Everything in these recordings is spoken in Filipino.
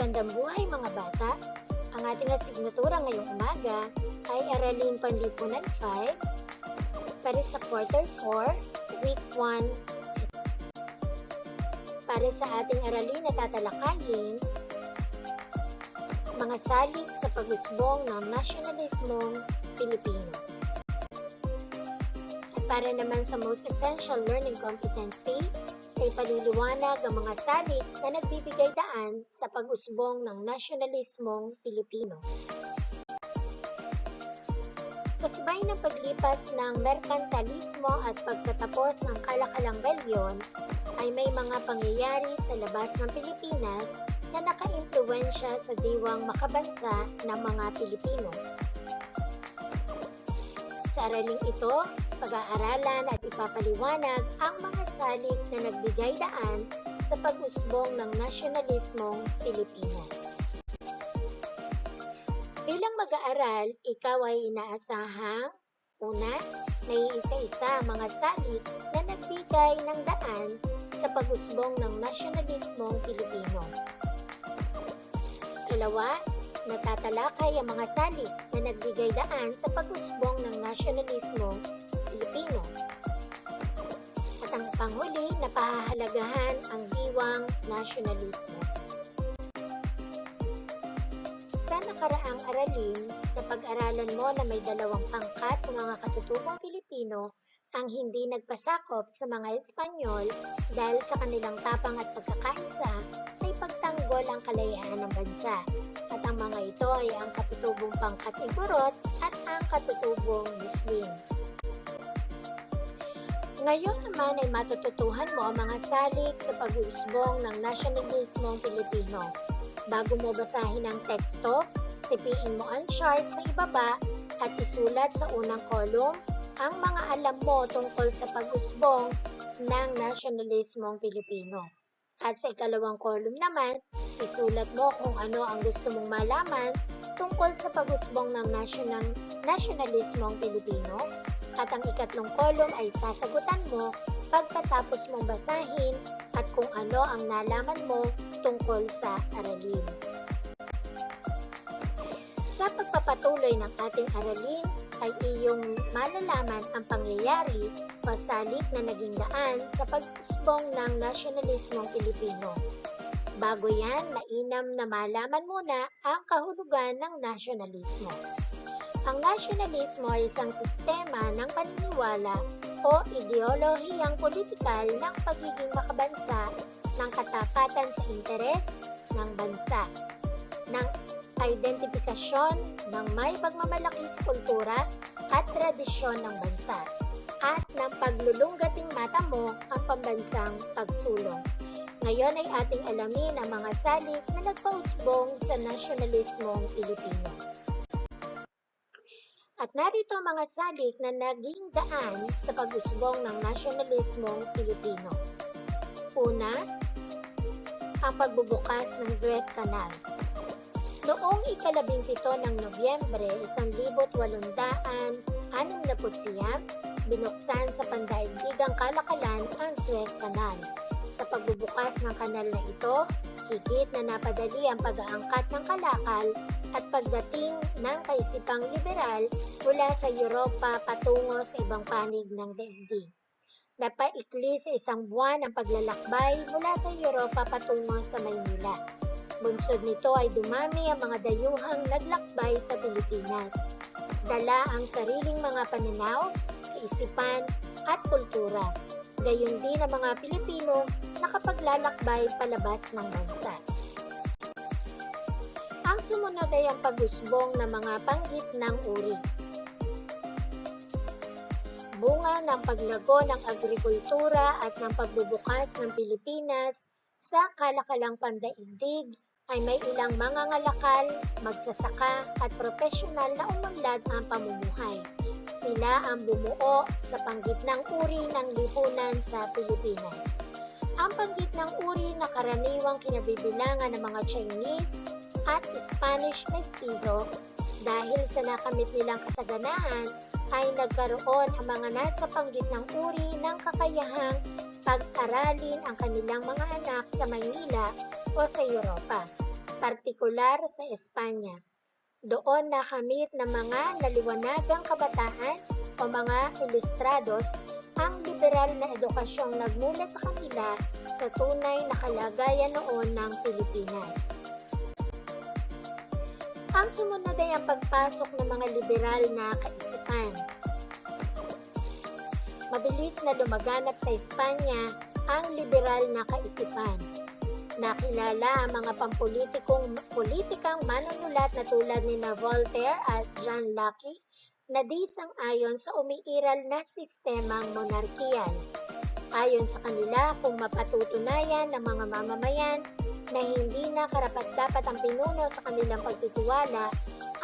Magandang buhay mga bata! Ang ating asignatura ngayong umaga ay Aralin Panlipunan 5 para sa Quarter 4, Week 1. Para sa ating aralin na tatalakayin, mga salik sa pag-usbong ng nasyonalismong Pilipino. At para naman sa most essential learning competency, ay paliliwanag ang mga salik na nagbibigay daan sa pag-usbong ng nasyonalismong Pilipino. Kasabay ng paglipas ng merkantalismo at pagtatapos ng kalakalang belyon, ay may mga pangyayari sa labas ng Pilipinas na naka-impluwensya sa diwang makabansa ng mga Pilipino. Sa araling ito, pag-aaralan at ipapaliwanag ang mga salik na nagbigay daan sa pag-usbong ng nasyonalismong Pilipino. Bilang mag-aaral, ikaw ay inaasahang una, naiisa-isa ang mga salik na nagbigay ng daan sa pag-usbong ng nasyonalismong Pilipino. Kalawa, natatalakay ang mga salik na nagbigay daan sa pag-usbong ng nasyonalismong Pilipino. At ang panghuli na pahahalagahan ang diwang nasyonalismo. Sa nakaraang aralin, napag-aralan mo na may dalawang pangkat ng mga katutubong Pilipino ang hindi nagpasakop sa mga Espanyol dahil sa kanilang tapang at pagkakaisa ay pagtanggol ang kalayaan ng bansa. At ang mga ito ay ang katutubong pangkat Igorot at ang katutubong Muslim. Ngayon naman ay matututuhan mo ang mga salik sa pag-uusbong ng nasyonalismong Pilipino. Bago mo basahin ang teksto, sipiin mo ang chart sa ibaba at isulat sa unang kolum ang mga alam mo tungkol sa pag-usbong ng nasyonalismong Pilipino. At sa ikalawang kolum naman, isulat mo kung ano ang gusto mong malaman tungkol sa pag-usbong ng nasyonalismong Pilipino. At ang ikatlong kolum ay sasagutan mo pagkatapos mong basahin at kung ano ang nalaman mo tungkol sa aralin. Sa pagpapatuloy ng ating aralin ay iyong malalaman ang pangyayari o salik na naging daan sa pag-usbong ng nasyonalismong Pilipino. Bago yan, mainam na malaman muna ang kahulugan ng nasyonalismo. Ang nasyonalismo ay isang sistema ng paniniwala o ideolohiyang politikal ng pagiging makabansa ng katapatan sa interes ng bansa, ng identifikasyon ng may pagmamalaki sa kultura at tradisyon ng bansa, at ng paglulunggating mata mo ang pambansang pagsulong. Ngayon ay ating alamin ang mga salik na nagpausbong sa nasyonalismong Pilipino. At narito ang mga salik na naging daan sa pag-usbong ng nasyonalismong Pilipino. Una, ang pagbubukas ng Suez Canal. Noong ika-17 ng Nobyembre 1869, binuksan sa pandaigdigang kalakalan ang Suez Canal. Sa pagbubukas ng kanal na ito, higit na napadali ang pag-aangkat ng kalakal at pagdating ng kaisipang liberal mula sa Europa patungo sa ibang panig ng daigdig. Napaikli sa isang buwan ang paglalakbay mula sa Europa patungo sa Maynila. Bunsod nito ay dumami ang mga dayuhang naglakbay sa Pilipinas. Dala ang sariling mga pananaw, kaisipan at kultura. Gayon din ang mga Pilipino nakapaglalakbay palabas ng bansa. Ang sumunod ay ang pag-usbong ng mga panggitnang uri. Bunga ng paglago ng agrikultura at ng pagbubukas ng Pilipinas sa kalakalang pandaigdig ay may ilang mangangalakal, magsasaka at profesional na umunlad ang pamumuhay. Sila ang bumuo sa panggitnang uri ng lipunan sa Pilipinas. Ang panggitnang uri na karaniwang kinabibilangan ng mga Chinese at Spanish mestizo dahil sa nakamit nilang kasaganaan ay nagkaroon ang mga nasa panggitnang uri ng kakayahang pag-aralin ang kanilang mga anak sa Maynila o sa Europa. partikular sa Espanya. Doon nakamit ng mga naliwanagang kabataan o mga ilustrados ang liberal na edukasyong nagmulat sa kanila sa tunay na kalagayan noon ng Pilipinas. Ang sumunod ay ang pagpasok ng mga liberal na kaisipan. Mabilis na lumaganap sa Espanya ang liberal na kaisipan. Nakilala ang mga politikang manunulat na tulad ni Voltaire at John Locke na di sang-ayon sa umiiral na sistemang monarkiyal. Ayon sa kanila, kung mapatutunayan ng mga mamamayan na hindi na karapat-dapat ang pinuno sa kanilang pagtitiwala,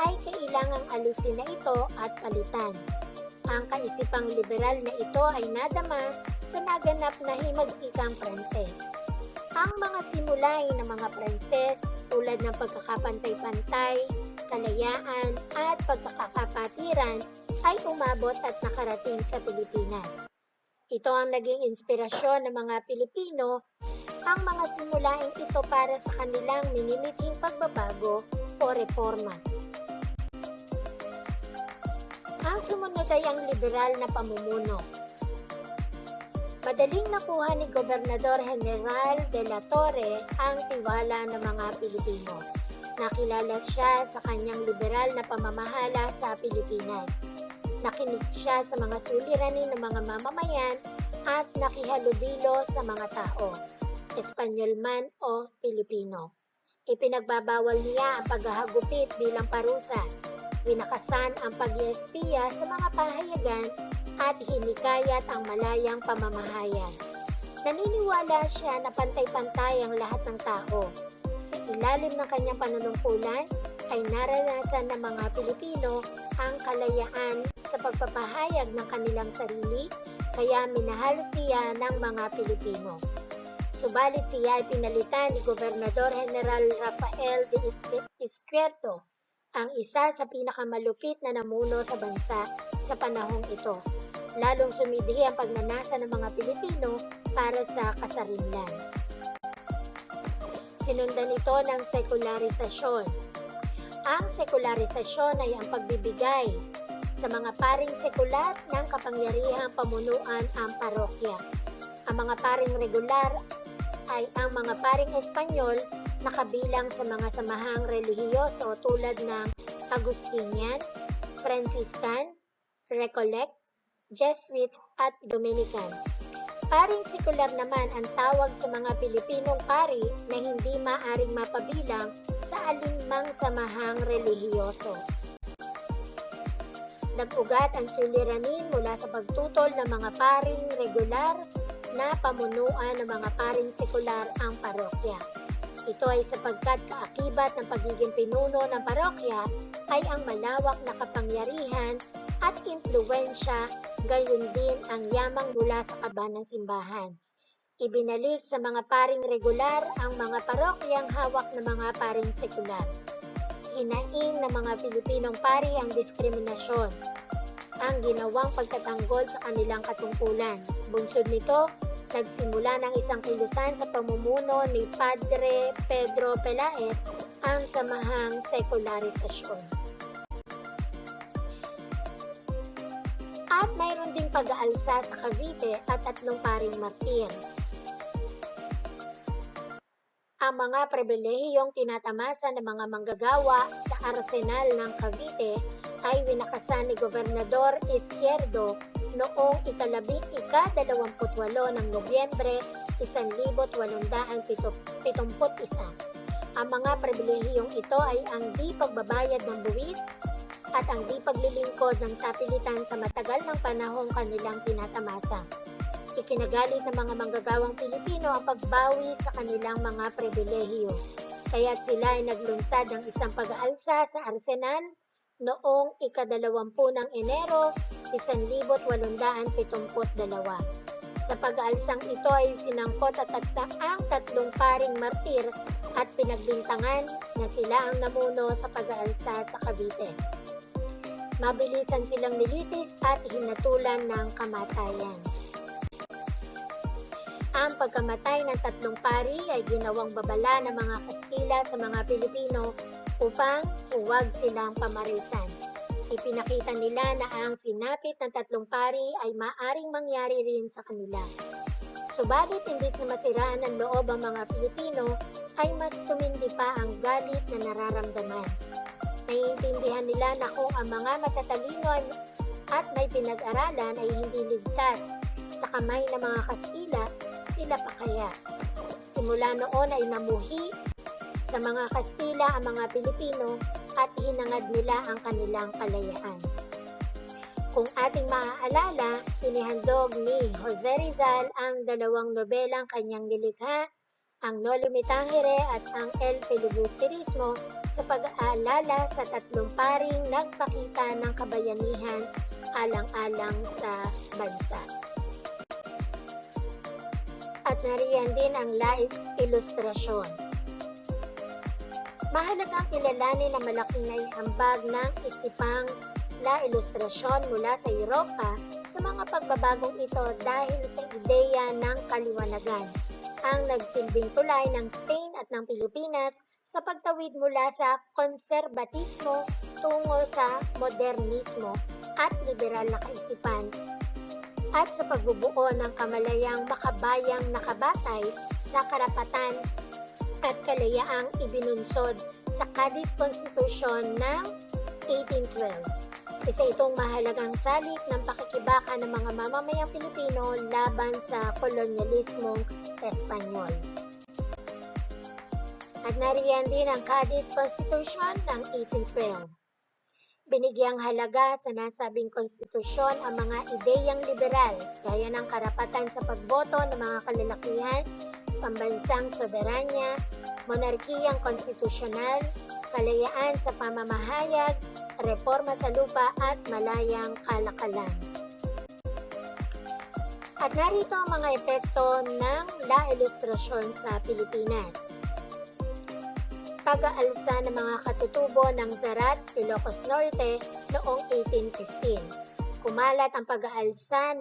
ay kailangang alisin na ito at palitan. Ang kaisipang liberal na ito ay nadama sa naganap na himagsikang Pranses. Ang mga simulay ng mga Pranses tulad ng pagkakapantay-pantay, kalayaan at pagkakakapatiran ay umabot at nakarating sa Pilipinas. Ito ang naging inspirasyon ng mga Pilipino, ang mga simulaing ito para sa kanilang minimithing pagbabago o reforma. Ang sumunod ay ang liberal na pamumuno. Madaling nakuha ni Gobernador General de la Torre ang tiwala ng mga Pilipino. Nakilala siya sa kanyang liberal na pamamahala sa Pilipinas. Nakinig siya sa mga suliranin ng mga mamamayan at nakihalubilo sa mga tao, Espanyol man o Pilipino. Ipinagbabawal niya ang paghahagupit bilang parusa. Winakasan ang pag-iespiya sa mga pahayagan at hinikayat ang malayang pamamahayan. Naniniwala siya na pantay-pantay ang lahat ng tao. Sa ilalim ng kanyang panunungkulan ay naranasan ng mga Pilipino ang kalayaan sa pagpapahayag ng kanilang sarili, kaya minahal siya ng mga Pilipino. Subalit siya ay pinalitan ni Gobernador General Rafael de Izquierdo, ang isa sa pinakamalupit na namuno sa bansa sa panahong ito. Lalong sumidhi ang pagnanasa ng mga Pilipino para sa kasarinlan. Sinundan ito ng sekularisasyon. Ang sekularisasyon ay ang pagbibigay sa mga paring sekular ng kapangyarihang pamunuan ang parokya. Ang mga paring regular ay ang mga paring Espanyol na kabilang sa mga samahang relihiyoso tulad ng Agustinian, Franciscan, Recollect, Jesuit at Dominican. Paring sekular naman ang tawag sa mga Pilipinong pari na hindi maaring mapabilang sa alinmang samahang relihiyoso. Nag-ugat ang suliranin mula sa pagtutol ng mga paring regular na pamunuan ng mga paring sekular ang parokya. Ito ay sapagkat kaakibat ng pagiging pinuno ng parokya ay ang malawak na kapangyarihan at impluwensya, gayon din ang yamang mula sa kaba ng simbahan. Ibinalik sa mga paring regular ang mga parokyang hawak ng mga paring sekular. Hinaing ng mga Pilipinong pari ang diskriminasyon, ang ginawang pagtatanggol sa kanilang katungkulan. Bunsod nito, nagsimula ng isang kilusan sa pamumuno ni Padre Pedro Pelaez ang samahang sekularisasyon. At mayroon ding pag-aalsa sa Cavite at 3 paring martir. Ang mga pribilehiyong tinatamasa ng mga manggagawa sa arsenal ng Cavite ay winakasan ni Gobernador Izquierdo noong ika-28 ng Nobyembre 1871. Ang mga pribilehiyong ito ay ang di pagbabayad ng buwis at ang di paglilingkod ng sapilitan sa matagal ng panahong kanilang tinatamasa. Ikinagalit ng mga manggagawang Pilipino ang pagbawi sa kanilang mga pribilehiyo, kaya't sila ay naglunsad ng isang pag-aalsa sa arsenal noong ika-20 ng Enero 1872. Sa pag-aalsang ito ay sinangkot at ang 3 paring martir at pinagbintangan na sila ang namuno sa pag-aalsa sa Cavite. Mabilisan silang nilitis at hinatulan ng kamatayan. Ang pagkamatay ng tatlong pari ay ginawang babala ng mga Kastila sa mga Pilipino upang huwag silang pamarisan. Ipinakita nila na ang sinapit ng tatlong pari ay maaring mangyari rin sa kanila. Subalit imbis na masiraan ng loob ang mga Pilipino, ay mas tumindi pa ang galit na nararamdaman. Naiintindihan nila na kung ang mga matatalino at may pinag-aralan ay hindi ligtas sa kamay ng mga Kastila, sila pa kaya. Simula noon ay namuhi sa mga Kastila ang mga Pilipino at hinangad nila ang kanilang kalayaan. Kung ating maaalala, inihandog ni Jose Rizal ang dalawang nobelang kanyang nilikha, ang Noli Me Tangere at ang El Filibusterismo, sa pag-aalala sa tatlong paring nagpakita ng kabayanihan alang-alang sa bansa. At nariyan din ang La Ilustrasyon. Mahalagang kilalanin na malaking naiambag ng isipang La Ilustrasyon mula sa Europa sa mga pagbabagong ito dahil sa ideya ng kaliwanagan, ang nagsilbing tulay ng Spain at ng Pilipinas sa pagtawid mula sa konserbatismo tungo sa modernismo at liberal na kaisipan, at sa pagbubuo ng kamalayang makabayang nakabatay sa karapatan at kalayaang ibinunsod sa Cadiz Constitution ng 1812. Isa itong mahalagang salik ng pakikibaka ng mga mamamayang Pilipino laban sa kolonyalismong Espanyol. At nariyan din ang Cadiz Constitution ng 1812. Binigyang halaga sa nasabing konstitusyon ang mga ideyang liberal, gaya ng karapatan sa pagboto ng mga kalalakihan, pambansang soberanya, monarkiyang konstitusyonal, kalayaan sa pamamahayag, reforma sa lupa at malayang kalakalan. At narito ang mga epekto ng La Ilustrasyon sa Pilipinas. Pag-aalsa ng mga katutubo ng Zarat, Ilocos Norte noong 1815. Kumalat ang pag-aalsa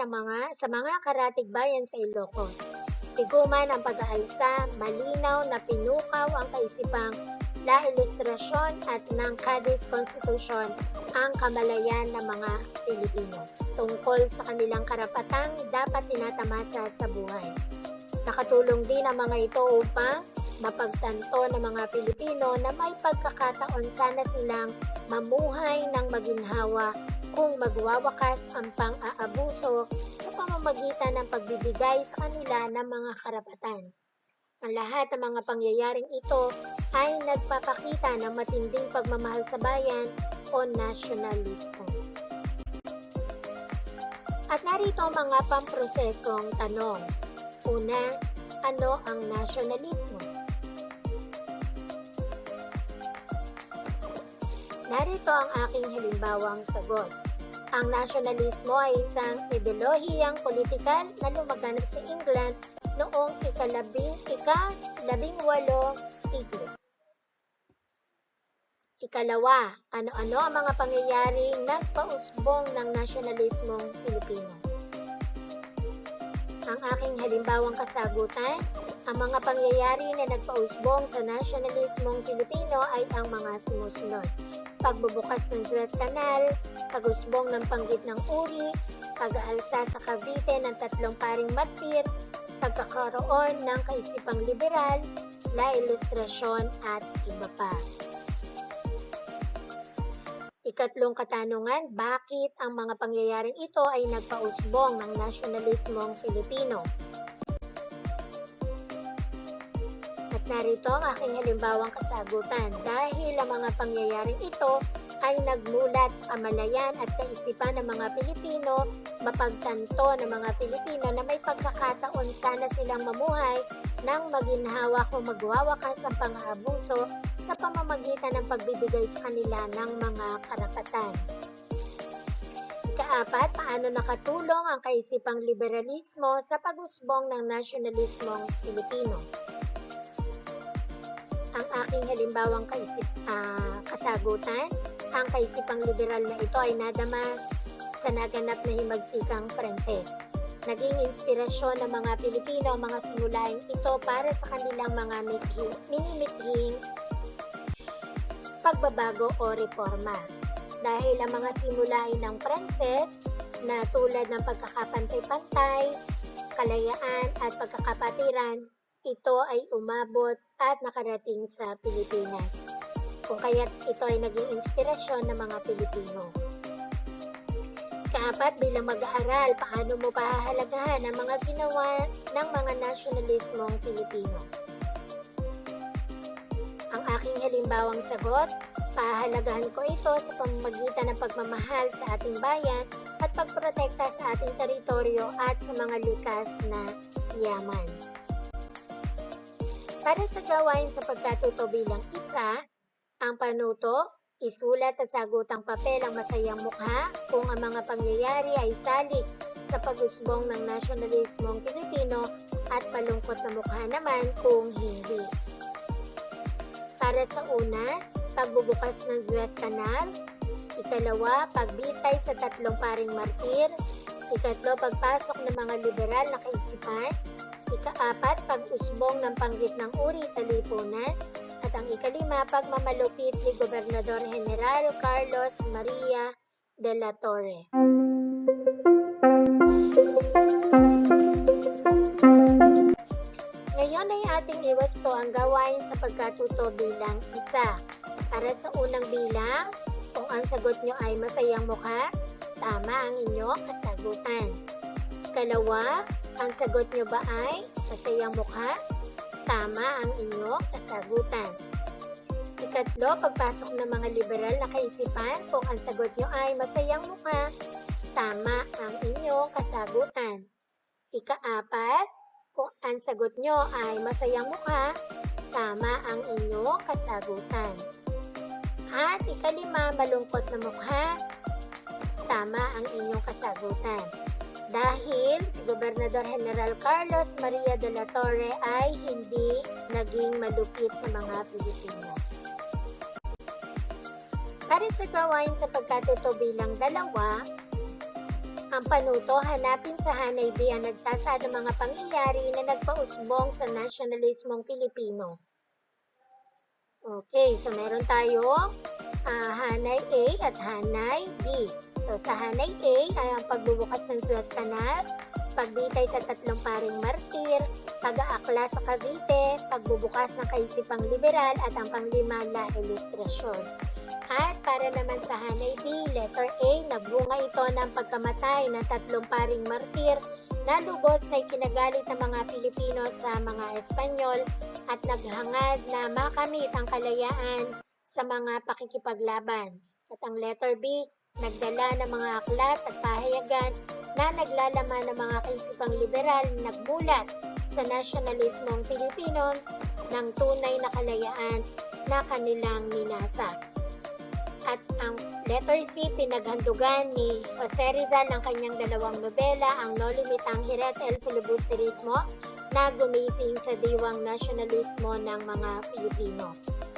sa mga karatig bayan sa Ilocos. Tiguman ang pag-aalsa, malinaw na pinukaw ang kaisipang La Ilustrasyon at ng Cadiz Constitution ang kamalayan ng mga Pilipino tungkol sa kanilang karapatang dapat tinatamasa sa buhay. Nakatulong din ang mga ito upang mapagtanto ng mga Pilipino na may pagkakataon sana silang mamuhay ng maginhawa kung magwawakas ang pang-aabuso sa pamamagitan ng pagbibigay sa kanila ng mga karapatan. Ang lahat ng mga pangyayaring ito ay nagpapakita ng matinding pagmamahal sa bayan o nasyonalismo. At narito ang mga pamprosesong tanong. Una, ano ang nasyonalismo? Narito ang aking halimbawang sagot. Ang nasyonalismo ay isang ideolohiyang politikal na lumaganap sa England noong ika-18 siglo. Ikalawa, ano-ano ang mga pangyayaring nagpausbong ng nasyonalismong Pilipino? Ang aking halimbawang kasagutan, ang mga pangyayari na nagpausbong sa nasyonalismong Pilipino ay ang mga sumusunod. Pagbubukas ng Suez Canal, pag-usbong ng Panggit ng Uri, pag-aalsa sa Cavite ng tatlong paring martir, pagkakaroon ng kaisipang liberal, La Ilustrasyon at iba pa. Ikatlong katanungan, bakit ang mga pangyayaring ito ay nagpausbong ng nasyonalismong Filipino? At narito ang aking halimbawang kasagutan. Dahil ang mga pangyayaring ito ay nagmulat sa kamalayan at kaisipan ng mga Pilipino, mapagtanto ng mga Pilipino na may pagkakataon sana silang mamuhay ng maginhawa kung magwawakas ang pang-aabuso sa pamamagitan ng pagbibigay sa kanila ng mga karapatan. Ikaapat, paano nakatulong ang kaisipang liberalismo sa pag-usbong ng nasyonalismong Pilipino? Ang aking halimbawang kasagutan, ang kaisipang liberal na ito ay nadama sa naganap na himagsikang Pranses. Naging inspirasyon ng mga Pilipino ang mga simulaing ito para sa kanilang mga minimithing pagbabago o reforma. Dahil ang mga simulain ng Pranses na tulad ng pagkakapantay-pantay, kalayaan at pagkakapatiran, ito ay umabot at nakarating sa Pilipinas. Kung kaya't ito ay naging inspirasyon ng mga Pilipino. Kaapat, bilang mag-aaral, paano mo pahahalagahan ang mga ginawa ng mga nasyonalismong Pilipino? Ang aking halimbawang sagot, pahahalagahan ko ito sa pamamagitan ng pagmamahal sa ating bayan at pagprotekta sa ating teritoryo at sa mga likas na yaman. Para sa gawain sa pagkatuto bilang isa, ang panuto, isulat sa sagutang papel ang masayang mukha kung ang mga pangyayari ay salik sa pag-usbong ng nasyonalismong Pilipino at malungkot na mukha naman kung hindi. Para sa una, pagbubukas ng Suez Canal. Ikalawa, pagbitay sa 3 paring martir. Ikatlo, pagpasok ng mga liberal na kaisipan. Ika-4, pag-usbong ng panggitnang uri sa lipunan. At ang ika-5, pagmamalupit ni Gobernador General Carlos Maria de la Torre. Ngayon ay ating iwasto ang gawain sa pagkatuto bilang isa. Para sa unang bilang, kung ang sagot nyo ay masayang mukha, tama ang inyong kasagutan. Ikalawa, ang sagot nyo ba ay masayang mukha? Tama ang inyong kasagutan. Ikatlo, pagpasok ng mga liberal na kaisipan, kung ang sagot nyo ay masayang mukha, tama ang inyong kasagutan. Ika-4, kung ang sagot nyo ay masayang mukha, tama ang inyong kasagutan. At ika-5, malungkot na mukha, tama ang inyong kasagutan. Dahil si Gobernador General Carlos Maria de la Torre ay hindi naging malupit sa mga Pilipino. Para sa gawain sa pagkatuto bilang 2, ang panuto, hanapin sa Hanay B ang nagsasada mga pangyayari na nagpausbong sa nasyonalismong Pilipino. Okay, so meron tayong Hanay A at Hanay B. So sa Hanay A ay ang pagbubukas ng Suez Canal, pagbitay sa 3 paring martir, pag-aakla sa Cavite, pagbubukas ng kaisipang liberal at ang panglima na ilustrasyon. At para naman sa Hanay B, letter A, nagbunga ito ng pagkamatay ng 3 paring martir na lubos na ikinagalit ng mga Pilipino sa mga Espanyol at naghangad na makamit ang kalayaan sa mga pakikipaglaban. At ang letter B, nagdala ng mga aklat at pahayagan na naglalaman ng mga kaisipang liberal na nagmulat sa nasyonalismong Pilipino ng tunay na kalayaan na kanilang minasa. At ang letter C, pinaghandugan ni Jose Rizal ng kanyang 2 nobela, ang No Limitang Hiret El Filibusterismo, na gumising sa diwang nasyonalismo ng mga Pilipino.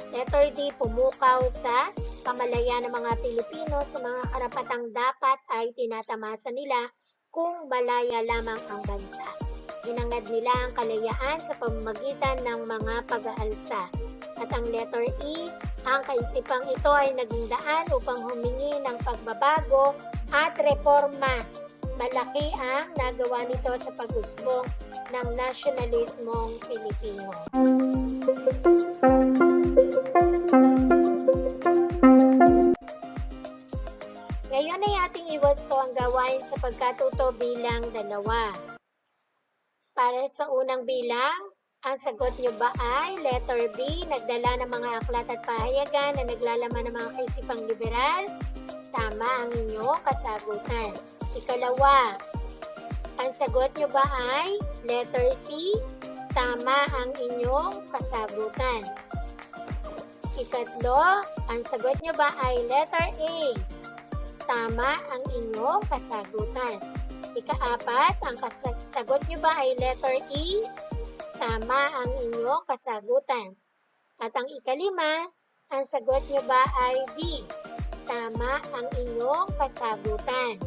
Letter D, pumukaw sa pamalayan ng mga Pilipino sa mga karapatang dapat ay tinatamasa nila kung malaya lamang ang bansa. Hinangad nila ang kalayaan sa pamamagitan ng mga pag-aalsa. At ang letter E, ang kaisipang ito ay naging daan upang humingi ng pagbabago at reforma. Malaki ang nagawa nito sa pag-usbong ng nasyonalismong Pilipino. Ngayon ay ating iwasto ang gawain sa pagkatuto bilang 2. Para sa unang bilang, ang sagot nyo ba ay letter B, nagdala ng mga aklat at pahayagan na naglalaman ng mga kaisipang liberal? Tama ang inyong kasagutan. Ikalawa, ang sagot nyo ba ay letter C? Tama ang inyong kasagutan. Ikatlo, ang sagot nyo ba ay letter A? Tama ang inyong kasagutan. Ika-4, ang sagot nyo ba ay letter E? Tama ang inyong kasagutan. At ang ika-5, ang sagot nyo ba ay D? Tama ang inyong kasagutan.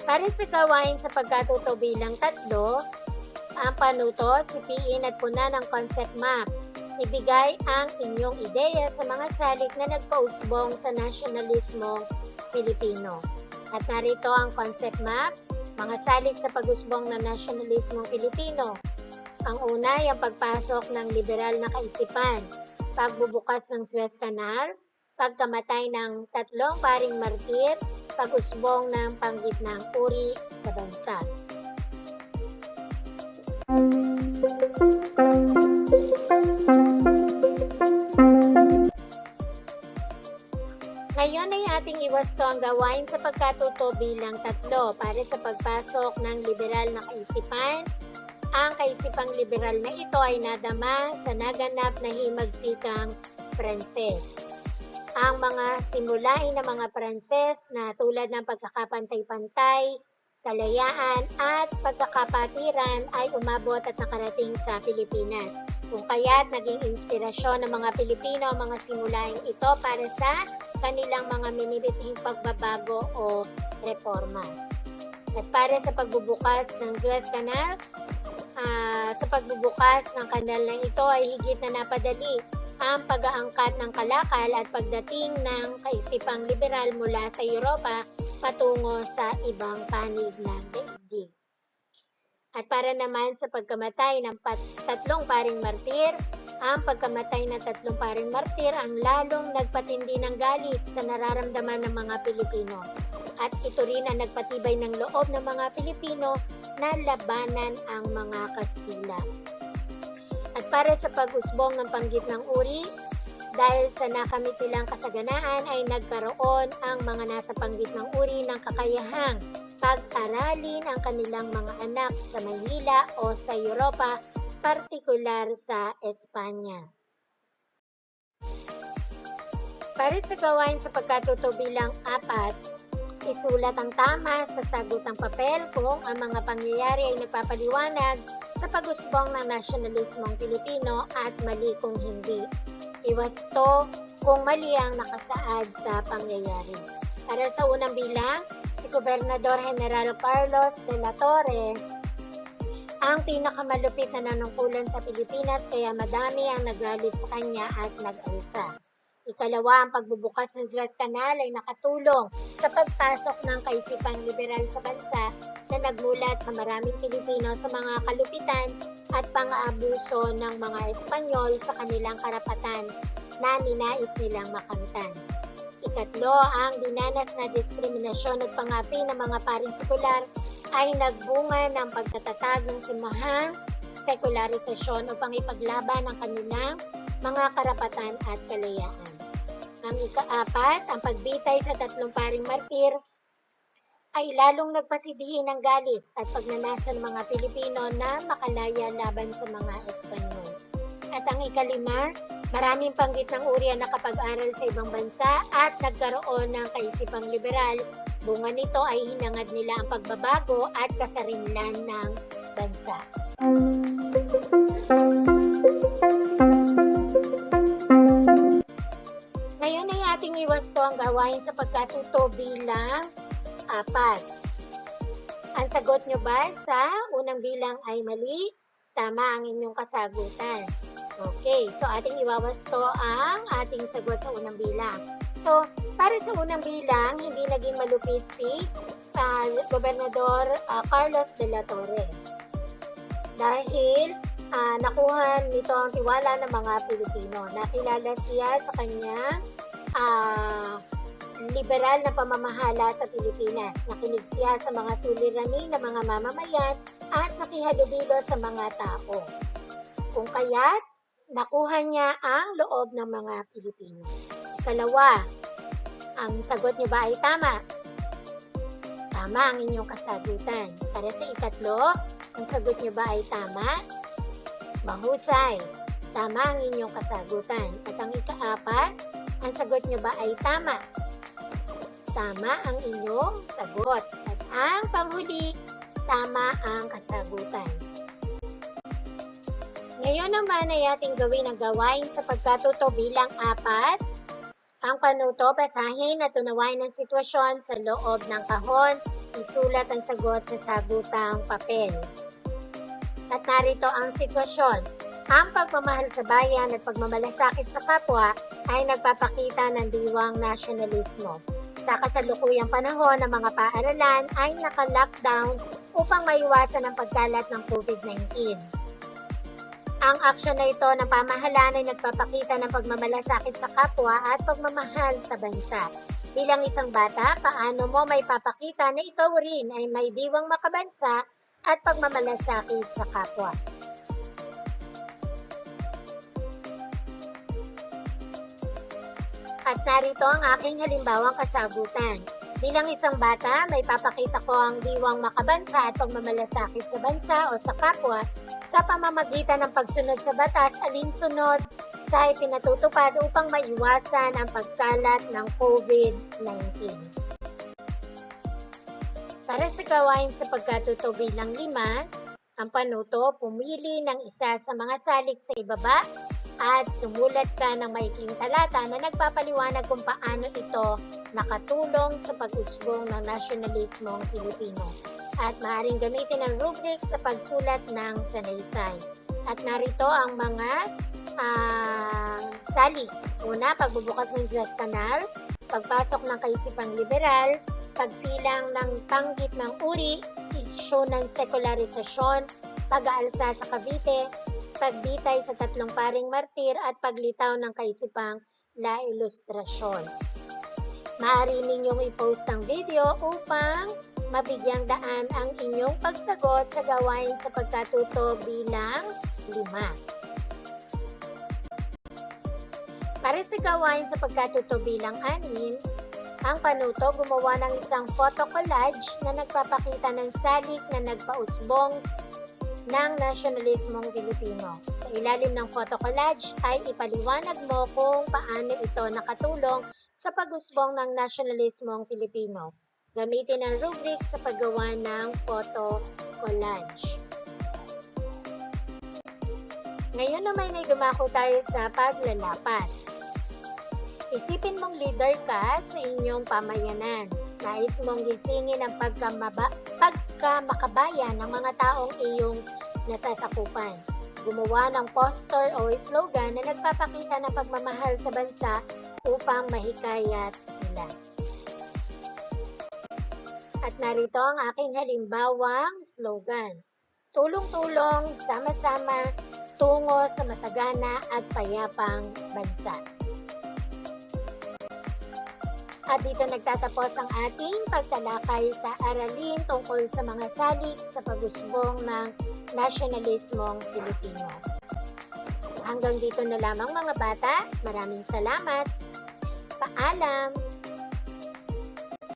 Para sa gawain sa pagkatuto bilang 3, ang panuto, sipiin at puna ng concept map. Ibigay ang inyong ideya sa mga salik na nagpausbong sa nasyonalismo Pilipino. At narito ang concept map, mga salik sa pag-usbong ng nasyonalismo Pilipino. Ang una ay ang pagpasok ng liberal na kaisipan, pagbubukas ng Suez Canal, pagkamatay ng 3 paring martir, pag-usbong ng panggitnang uri sa bansa. Ngayon ay ating iwasto ang gawain sa pagkatuto bilang 3 para sa pagpasok ng liberal na kaisipan. Ang kaisipang liberal na ito ay nadama sa naganap na himagsikang Pranses. Ang mga simulain ng mga Pranses na tulad ng pagkakapantay-pantay, kalayaan at pagkakapatiran ay umabot at nakarating sa Pilipinas. Kung kaya't naging inspirasyon ng mga Pilipino ang mga simulaing ito para sa kanilang mga minibitihing pagbabago o reforma. At para sa pagbubukas ng Suez Canal, sa pagbubukas ng kanal na ito ay higit na napadali ang pag-aangkat ng kalakal at pagdating ng kaisipang liberal mula sa Europa patungo sa ibang panig ng daigdig. At para naman sa pagkamatay ng 3 paring martir, ang pagkamatay ng 3 paring martir ang lalong nagpatindi ng galit sa nararamdaman ng mga Pilipino. At ito rin ang nagpatibay ng loob ng mga Pilipino na labanan ang mga Kastila. At para sa pag-usbong ng panggitnang uri, dahil sa nakamit nilang kasaganaan ay nagkaroon ang mga nasa panggitnang uri ng kakayahang pag-aralin ang kanilang mga anak sa Maynila o sa Europa, partikular sa Espanya. Para sa gawain sa pagkatuto bilang 4, isulat ang tama sa sagutang papel kung ang mga pangyayari ay nagpapaliwanag sa pag-usbong ng nasyonalismong Pilipino at mali kung hindi. Iwasto kung mali ang nakasaad sa pangyayari. Para sa unang bilang, si Gobernador General Carlos de la Torre ang pinakamalupit na nanungkulan sa Pilipinas kaya madami ang nagalit sa kanya at nag-alsa. Ikalawa, ang pagbubukas ng Suez Canal ay nakatulong sa pagpasok ng kaisipang liberal sa bansa na nagmulat sa maraming Pilipino sa mga kalupitan at pang-aabuso ng mga Espanyol sa kanilang karapatan na ninais nilang makamtan. Ikatlo, ang dinanas na diskriminasyon at pangapi ng mga paring sekular ay nagbunga ng pagtatatag ng simahang sekularisasyon upang ipaglaban ang kanilang mga karapatan at kalayaan. Ang ika-4, ang pagbitay sa 3 paring martir ay lalong nagpasidihin ng galit at pagnanasa ng mga Pilipino na makalaya laban sa mga Espanyol. At ang ika-5, maraming panggitnang uri ang nakapag-aral sa ibang bansa at nagkaroon ng kaisipang liberal. Bunga nito ay hinangad nila ang pagbabago at kasarinlan ng bansa. Ngayon ay ating iwasto ang gawain sa pagkatuto bilang 4. Ang sagot nyo ba sa unang bilang ay mali? Tama ang inyong kasagutan. Okay, so ating iwawasto ang ating sagot sa unang bilang. So, para sa unang bilang, hindi naging malupit si Gobernador Carlos de la Torre. Dahil nakuha nito ang tiwala ng mga Pilipino. Nakilala siya sa kanyang liberal na pamamahala sa Pilipinas. Nakinig siya sa mga suliranin ng mga mamamayan at nakihalubilo sa mga tao. Kung kaya't nakuha niya ang loob ng mga Pilipino. Ikalawa, ang sagot niyo ba ay tama? Tama ang inyong kasagutan. Para sa ikatlo, ang sagot niyo ba ay tama? Mahusay. Tama ang inyong kasagutan. At ang ika-4, ang sagot niyo ba ay tama? Tama ang inyong sagot. At ang panghuli, tama ang kasagutan. Ngayon naman ay ating gawin ang gawain sa pagkatuto bilang 4. Ang panuto, basahin at tunawain ang sitwasyon sa loob ng kahon Isulat ang sagot sa sagutang papel. At narito ang sitwasyon. Ang pagmamahal sa bayan at pagmamalasakit sa kapwa ay nagpapakita ng diwang nasyonalismo. Sa kasalukuyang panahon, ang mga paaralan ay naka-lockdown upang maiwasan ang pagkalat ng COVID-19. Ang aksyon na ito ng pamahalaan ay nagpapakita ng pagmamalasakit sa kapwa at pagmamahal sa bansa. Bilang isang bata, paano mo may papakita na ikaw rin ay may diwang makabansa at pagmamalasakit sa kapwa? At narito ang aking halimbawang kasagutan. Bilang isang bata, may papakita ko ang diwang makabansa at pagmamalasakit sa bansa o sa kapwa sa pamamagitan ng pagsunod sa batas alinsunod sa ipinatutupad upang maiwasan ang pagkalat ng COVID-19. Para sa gawain sa pagkatuto bilang 5, ang panuto pumili ng isa sa mga salik sa ibaba at sumulat ka ng maikling talata na nagpapaliwanag kung paano ito nakatulong sa pag-usbong ng nasyonalismong Pilipino. At maaaring gamitin ang rubric sa pagsulat ng sanaysay. At narito ang mga salik. Una, pagbubukas ng Suez Canal, pagpasok ng kaisipang liberal, pagsilang ng tanggit ng uri, isyu ng sekularisasyon, pag-aalsa sa Cavite, pagbitay sa 3 paring martir at paglitaw ng kaisipang La Ilustrasyon. Maaari ninyong i-post ang video upang mabigyang daan ang inyong pagsagot sa gawain sa pagkatuto bilang 5. Para sa gawain sa pagkatuto bilang 6, ang panuto gumawa ng isang photo collage na nagpapakita ng salik na nagpausbong ng nasyonalismong Pilipino. Sa ilalim ng photo collage ay ipaliwanag mo kung paano ito nakatulong sa pag-usbong ng nasyonalismong Pilipino. Gamitin ang rubric sa paggawa ng photo collage. Ngayon naman ay dumako tayo sa paglalapat. Isipin mong leader ka sa inyong pamayanan. Nais mong gisingin ang pagkamakabayan ng mga taong iyong nasasakupan. Gumawa ng poster o slogan na nagpapakita ng pagmamahal sa bansa upang mahikayat sila. At narito ang aking halimbawang slogan. Tulong-tulong, sama-sama, tungo sa masagana at payapang bansa. At dito nagtatapos ang ating pagtalakay sa aralin tungkol sa mga salik sa pag-usbong ng nasyonalismong Filipino. Hanggang dito na lamang mga bata. Maraming salamat. Paalam!